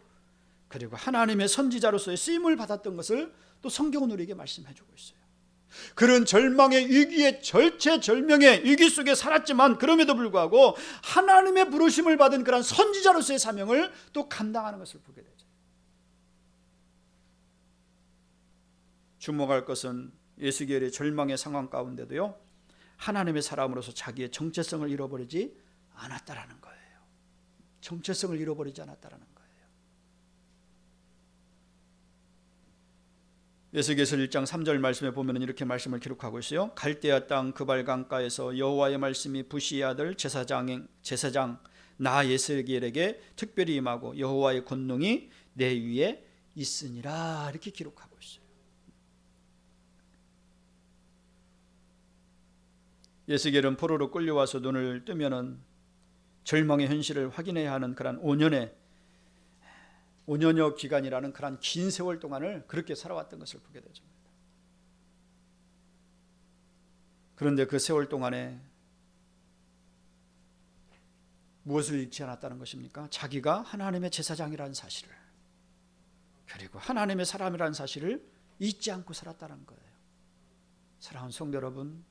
그리고 하나님의 선지자로서의 쓰임을 받았던 것을 또 성경은 우리에게 말씀해주고 있어요. 그런 절망의 위기의 절체절명의 위기 속에 살았지만 그럼에도 불구하고 하나님의 부르심을 받은 그런 선지자로서의 사명을 또 감당하는 것을 보게 되죠. 주목할 것은 에스겔의 절망의 상황 가운데도요, 하나님의 사람으로서 자기의 정체성을 잃어버리지 않았다라는 거예요. 정체성을 잃어버리지 않았다라는 거예요. 에스겔서 1장 3절 말씀에 보면 이렇게 말씀을 기록하고 있어요. 갈대아 땅 그발 강가에서 여호와의 말씀이 부시의 아들 제사장 나 에스겔에게 특별히 임하고 여호와의 권능이 내 위에 있으니라, 이렇게 기록하고 있어요. 에스겔은 포로로 끌려와서 눈을 뜨면은 절망의 현실을 확인해야 하는 그런 5년여 기간이라는 그런 긴 세월 동안을 그렇게 살아왔던 것을 보게 되죠. 그런데 그 세월 동안에 무엇을 잃지 않았다는 것입니까? 자기가 하나님의 제사장이라는 사실을, 그리고 하나님의 사람이라는 사실을 잊지 않고 살았다는 거예요. 사랑하는 성도 여러분,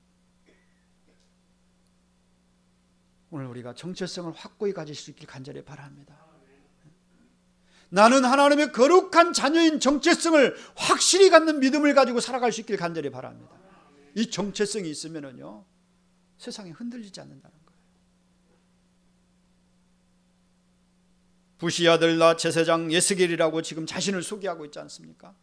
오늘 우리가 정체성을 확고히 가질 수 있길 간절히 바랍니다. 나는 하나님의 거룩한 자녀인 정체성을 확실히 갖는 믿음을 가지고 살아갈 수 있길 간절히 바랍니다. 이 정체성이 있으면요, 세상에 흔들리지 않는다는 거예요. 부시의 아들 나 제사장 에스겔이라고 지금 자신을 소개하고 있지 않습니까?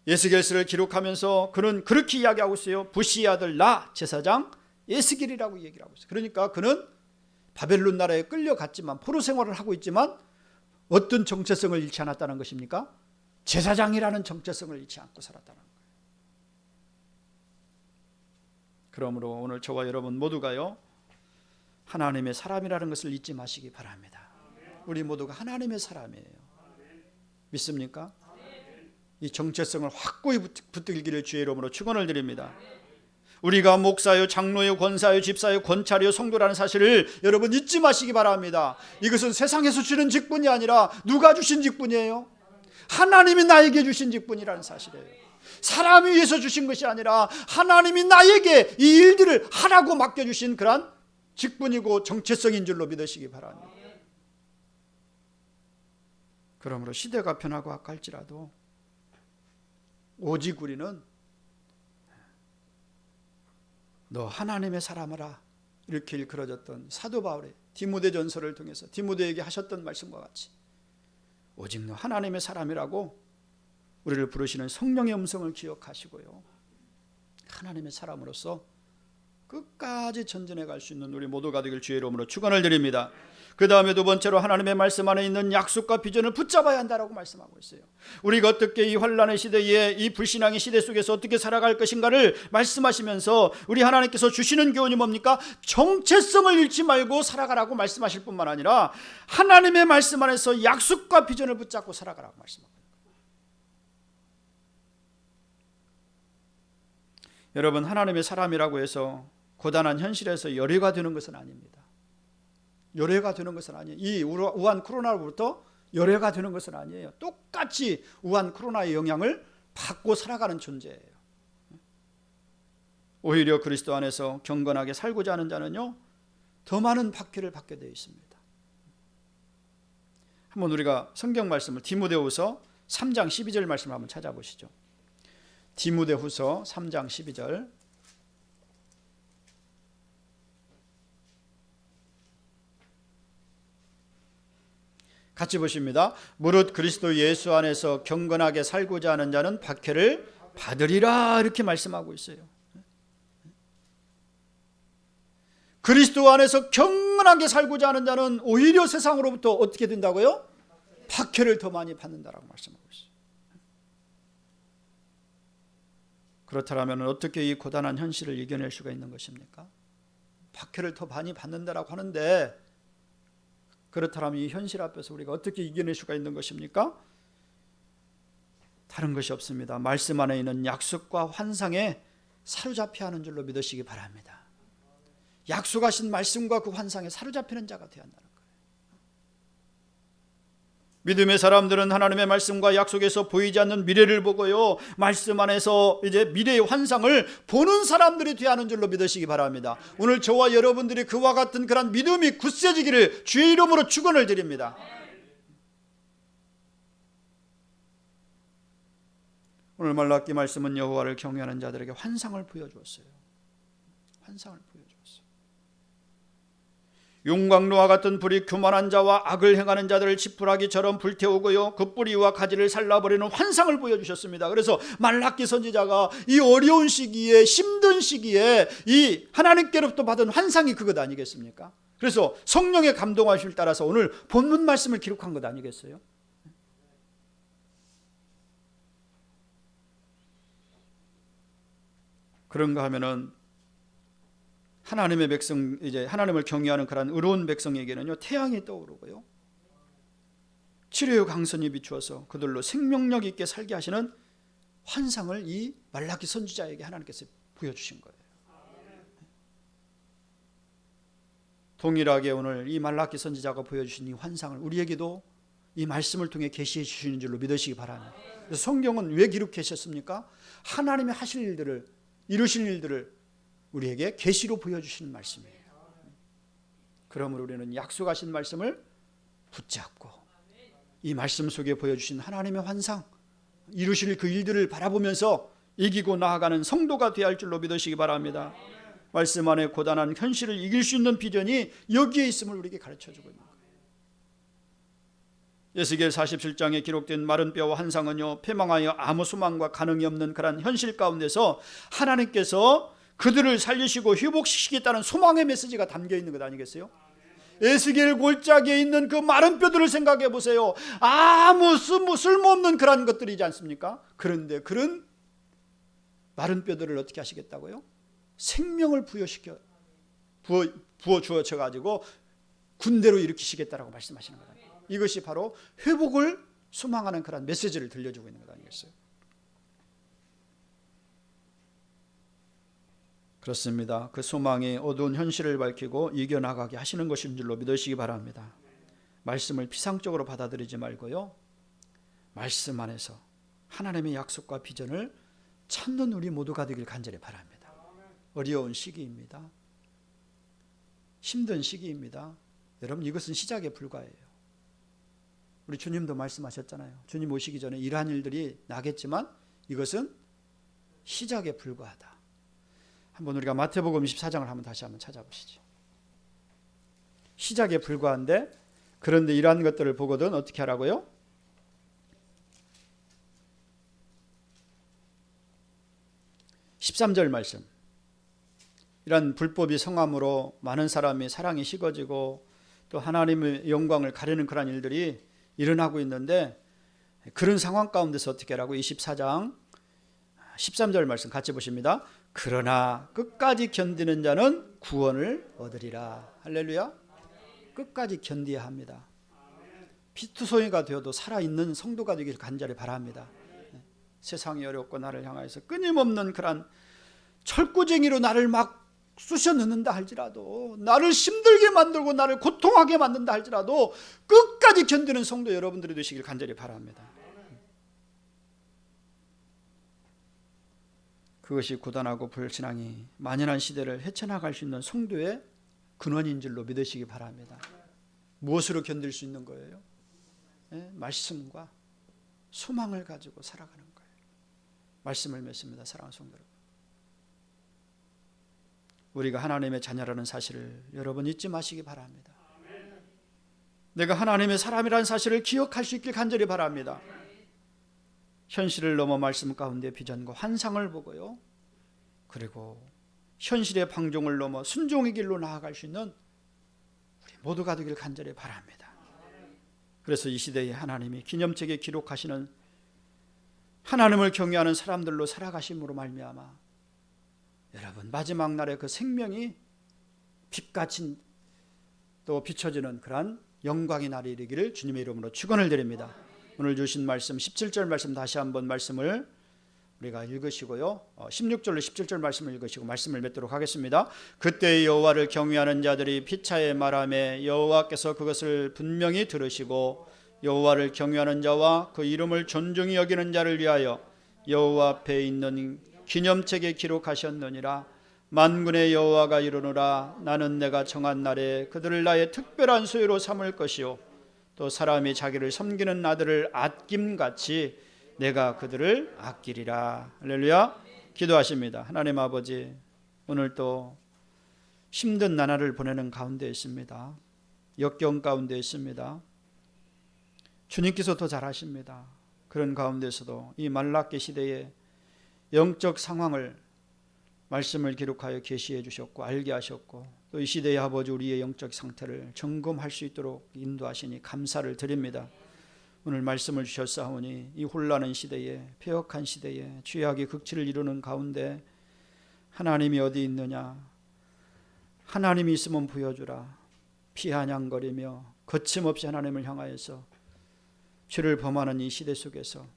에스겔서를 기록하면서 그는 그렇게 이야기하고 있어요. 부시의 아들 나 제사장 에스겔이라고 얘기를 하고 있어요. 그러니까 그는 바벨론 나라에 끌려갔지만, 포로 생활을 하고 있지만 어떤 정체성을 잃지 않았다는 것입니까? 제사장이라는 정체성을 잃지 않고 살았다는 거예요. 그러므로 오늘 저와 여러분 모두가요, 하나님의 사람이라는 것을 잊지 마시기 바랍니다. 우리 모두가 하나님의 사람이에요. 믿습니까? 이 정체성을 확고히 붙들기를 주의 이름으로 축원을 드립니다. 우리가 목사요, 장로요, 권사요, 집사요, 권찰이요, 성도라는 사실을 여러분 잊지 마시기 바랍니다. 이것은 세상에서 주는 직분이 아니라 누가 주신 직분이에요? 하나님이 나에게 주신 직분이라는 사실이에요. 사람이 위해서 주신 것이 아니라 하나님이 나에게 이 일들을 하라고 맡겨주신 그런 직분이고 정체성인 줄로 믿으시기 바랍니다. 그러므로 시대가 변하고 악할지라도 오직 우리는 너 하나님의 사람이라, 이렇게 일컬어졌던 사도 바울의 디모데전서를 통해서 디모데에게 하셨던 말씀과 같이 오직 너 하나님의 사람이라고 우리를 부르시는 성령의 음성을 기억하시고요, 하나님의 사람으로서 끝까지 전진해 갈 수 있는 우리 모두가 되길 주의 이름으로 축원을 드립니다. 그 다음에 두 번째로 하나님의 말씀 안에 있는 약속과 비전을 붙잡아야 한다라고 말씀하고 있어요. 우리가 어떻게 이 환란의 시대에, 이 불신앙의 시대 속에서 어떻게 살아갈 것인가를 말씀하시면서 우리 하나님께서 주시는 교훈이 뭡니까? 정체성을 잃지 말고 살아가라고 말씀하실 뿐만 아니라 하나님의 말씀 안에서 약속과 비전을 붙잡고 살아가라고 말씀하고 있습니다. 여러분, 하나님의 사람이라고 해서 고단한 현실에서 열애가 되는 것은 아닙니다. 열애가 되는 것은 아니에요. 이 우한 코로나로부터 열애가 되는 것은 아니에요. 똑같이 우한 코로나의 영향을 받고 살아가는 존재예요. 오히려 그리스도 안에서 경건하게 살고자 하는 자는요, 더 많은 박해를 받게 되어 있습니다. 한번 우리가 성경 말씀을 디모데후서 3장 12절 말씀을 한번 찾아보시죠. 디모데후서 3장 12절. 같이 보십니다. 무릇 그리스도 예수 안에서 경건하게 살고자 하는 자는 박해를 받으리라, 이렇게 말씀하고 있어요. 그리스도 안에서 경건하게 살고자 하는 자는 오히려 세상으로부터 어떻게 된다고요? 박해를 더 많이 받는다라고 말씀하고 있어요. 그렇다면 어떻게 이 고단한 현실을 이겨낼 수가 있는 것입니까? 박해를 더 많이 받는다라고 하는데, 그렇다면 이 현실 앞에서 우리가 어떻게 이겨낼 수가 있는 것입니까? 다른 것이 없습니다. 말씀 안에 있는 약속과 환상에 사로잡혀 하는 줄로 믿으시기 바랍니다. 약속하신 말씀과 그 환상에 사로잡히는 자가 되어야 한다는 거예요. 믿음의 사람들은 하나님의 말씀과 약속에서 보이지 않는 미래를 보고요, 말씀 안에서 이제 미래의 환상을 보는 사람들이 되어야 하는 줄로 믿으시기 바랍니다. 오늘 저와 여러분들이 그와 같은 그런 믿음이 굳세지기를 주의 이름으로 축원을 드립니다. 오늘 말라기 말씀은 여호와를 경외하는 자들에게 환상을 보여주었어요. 환상을 보여주었어요. 용광로와 같은 불이 교만한 자와 악을 행하는 자들을 지푸라기처럼 불태우고요, 그 뿌리와 가지를 살라버리는 환상을 보여주셨습니다. 그래서 말라기 선지자가 이 어려운 시기에, 힘든 시기에 이 하나님께로부터 받은 환상이 그것 아니겠습니까? 그래서 성령의 감동하심을 따라서 오늘 본문 말씀을 기록한 것 아니겠어요? 그런가 하면은 하나님의 백성, 이제 하나님을 경외하는 그런 의로운 백성에게는요, 태양이 떠오르고요, 치료의 강선이 비추어서 그들로 생명력 있게 살게 하시는 환상을 이 말라기 선지자에게 하나님께서 보여주신 거예요. 동일하게 오늘 이 말라기 선지자가 보여주신 이 환상을 우리에게도 이 말씀을 통해 계시해 주시는 줄로 믿으시기 바랍니다. 그래서 성경은 왜 기록하셨습니까? 하나님의 하실 일들을, 이루실 일들을 우리에게 계시로 보여주시는 말씀이에요. 그러므로 우리는 약속하신 말씀을 붙잡고 이 말씀 속에 보여주신 하나님의 환상, 이루실 그 일들을 바라보면서 이기고 나아가는 성도가 되어야 할 줄로 믿으시기 바랍니다. 말씀 안에 고단한 현실을 이길 수 있는 비전이 여기에 있음을 우리에게 가르쳐주고 있는 거예요. 에스겔 47장에 기록된 마른 뼈와 환상은요, 패망하여 아무 소망과 가능이 없는 그런 현실 가운데서 하나님께서 그들을 살리시고 회복시키겠다는 소망의 메시지가 담겨 있는 것 아니겠어요? 에스겔 골짜기에 있는 그 마른 뼈들을 생각해 보세요. 아무 쓸모없는 그런 것들이지 않습니까? 그런데 그런 마른 뼈들을 어떻게 하시겠다고요? 생명을 부어 주어져 가지고 군대로 일으키시겠다라고 말씀하시는 거예요. 이것이 바로 회복을 소망하는 그런 메시지를 들려주고 있는 것 아니겠어요? 그렇습니다. 그 소망이 어두운 현실을 밝히고 이겨나가게 하시는 것인 줄로 믿으시기 바랍니다. 말씀을 피상적으로 받아들이지 말고요, 말씀 안에서 하나님의 약속과 비전을 찾는 우리 모두가 되길 간절히 바랍니다. 어려운 시기입니다. 힘든 시기입니다. 여러분, 이것은 시작에 불과해요. 우리 주님도 말씀하셨잖아요. 주님 오시기 전에 이러한 일들이 나겠지만 이것은 시작에 불과하다. 한번 우리가 마태복음 24장을 한번 다시 한번 찾아보시죠. 시작에 불과한데, 그런데 이러한 것들을 보거든 어떻게 하라고요? (13절) 말씀. 이런 불법이 성함으로 많은 사람이 사랑이 식어지고 또 하나님의 영광을 가리는 그런 일들이 일어나고 있는데, 그런 상황 가운데서 어떻게 하라고? 24장 13절 말씀 같이 보십니다. 그러나 끝까지 견디는 자는 구원을 얻으리라. 할렐루야. 끝까지 견디어야 합니다. 피투성이가 되어도 살아있는 성도가 되길 간절히 바랍니다. 세상이 어렵고 나를 향해서 끊임없는 그런 철구쟁이로 나를 막 쑤셔 넣는다 할지라도, 나를 힘들게 만들고 나를 고통하게 만든다 할지라도 끝까지 견디는 성도 여러분들이 되시길 간절히 바랍니다. 그것이 고단하고 불신앙이 만연한 시대를 헤쳐나갈 수 있는 성도의 근원인 줄로 믿으시기 바랍니다. 무엇으로 견딜 수 있는 거예요? 말씀과 소망을 가지고 살아가는 거예요. 말씀을 맺습니다. 사랑하는 성도 여러분, 우리가 하나님의 자녀라는 사실을 여러분 잊지 마시기 바랍니다. 내가 하나님의 사람이라는 사실을 기억할 수 있길 간절히 바랍니다. 현실을 넘어 말씀 가운데 비전과 환상을 보고요, 그리고 현실의 방종을 넘어 순종의 길로 나아갈 수 있는 우리 모두가 되길 간절히 바랍니다. 그래서 이 시대에 하나님이 기념책에 기록하시는 하나님을 경외하는 사람들로 살아가심으로 말미암아 여러분 마지막 날에 그 생명이 빛같이 또 비춰지는 그러한 영광의 날이 이르기를 주님의 이름으로 축원을 드립니다. 오늘 주신 말씀 17절 말씀 다시 한번 말씀을 우리가 읽으시고요, 16절로 17절 말씀을 읽으시고 말씀을 맺도록 하겠습니다. 그때 여호와를 경외하는 자들이 피차에 말하매 여호와께서 그것을 분명히 들으시고 여호와를 경외하는 자와 그 이름을 존중히 여기는 자를 위하여 여호와 앞에 있는 기념책에 기록하셨느니라. 만군의 여호와가 이르노라. 나는 내가 정한 날에 그들을 나의 특별한 소유로 삼을 것이요 또 사람이 자기를 섬기는 아들을 아낌같이 내가 그들을 아끼리라. 할렐루야. 기도하십니다. 하나님 아버지, 오늘 또 힘든 나날을 보내는 가운데 있습니다. 역경 가운데 있습니다. 주님께서 더 잘 아십니다. 그런 가운데서도 이 말라기 시대의 영적 상황을 말씀을 기록하여 계시해 주셨고 알게 하셨고, 또 이 시대의 아버지 우리의 영적 상태를 점검할 수 있도록 인도하시니 감사를 드립니다. 오늘 말씀을 주셨사오니 이 혼란한 시대에, 폐역한 시대에, 죄악이 극치를 이루는 가운데 하나님이 어디 있느냐, 하나님이 있으면 보여주라 피아냥거리며 거침없이 하나님을 향하여서 죄를 범하는 이 시대 속에서